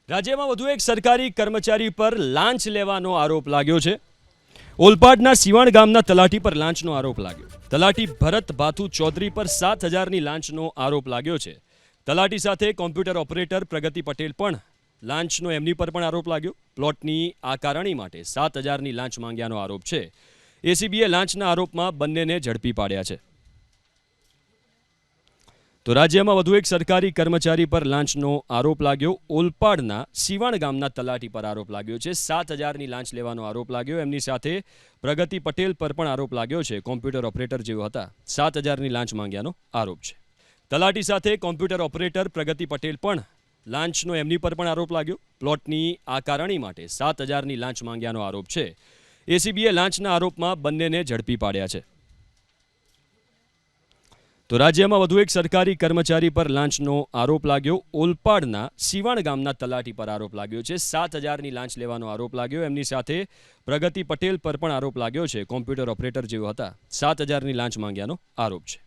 રાજ્યમાં વધુ એક સરકારી કર્મચારી પર લાંચ લેવાનો આરોપ લાગ્યો છે। ઓલપાડના સિવાણ ગામના તલાટી પર લાંચનો આરોપ લાગ્યો। તલાટી ભરત ભાથુ ચૌધરી પર 7,000ની લાંચનો આરોપ લાગ્યો છે। તલાટી સાથે કોમ્પ્યુટર ઓપરેટર પ્રગતિ પટેલ પણ લાંચનો એમની પર પણ આરોપ લાગ્યો। પ્લોટની આકારણી માટે 7,000ની લાંચ માંગ્યાનો આરોપ છે। એસીબીએ લાંચના આરોપમાં બંનેને ઝડપી પાડ્યા છે। તો રાજ્યમાં વધુ એક સરકારી કર્મચારી પર લાંચનો આરોપ લાગ્યો। ઓલપાડના સિવાણ ગામના તલાટી પર આરોપ લાગ્યો છે। 7,000ની લાંચ લેવાનો આરોપ લાગ્યો। એમની સાથે પ્રગતિ પટેલ પર પણ આરોપ લાગ્યો છે। કોમ્પ્યુટર ઓપરેટર જેવો હતા। 7,000ની લાંચ માંગ્યાનો આરોપ છે। તલાટી સાથે કોમ્પ્યુટર ઓપરેટર પ્રગતિ પટેલ પણ લાંચનો એમની પર પણ આરોપ લાગ્યો। પ્લોટની આકારણી માટે 7,000ની લાંચ માંગ્યાનો આરોપ છે। એસીબીએ લાંચના આરોપમાં બંનેને ઝડપી પાડ્યા છે। તો રાજ્યમાં વધુ એક સરકારી કર્મચારી પર લાંચનો આરોપ લાગ્યો। ઓલપાડના સિવાણ ગામના તલાટી પર આરોપ લાગ્યો છે। 7,000ની લાંચ લેવાનો આરોપ લાગ્યો। એમની સાથે પ્રગતિ પટેલ પર પણ આરોપ લાગ્યો છે। કોમ્પ્યુટર ઓપરેટર જેવો હતા। 7,000ની લાંચ માંગ્યાનો આરોપ છે।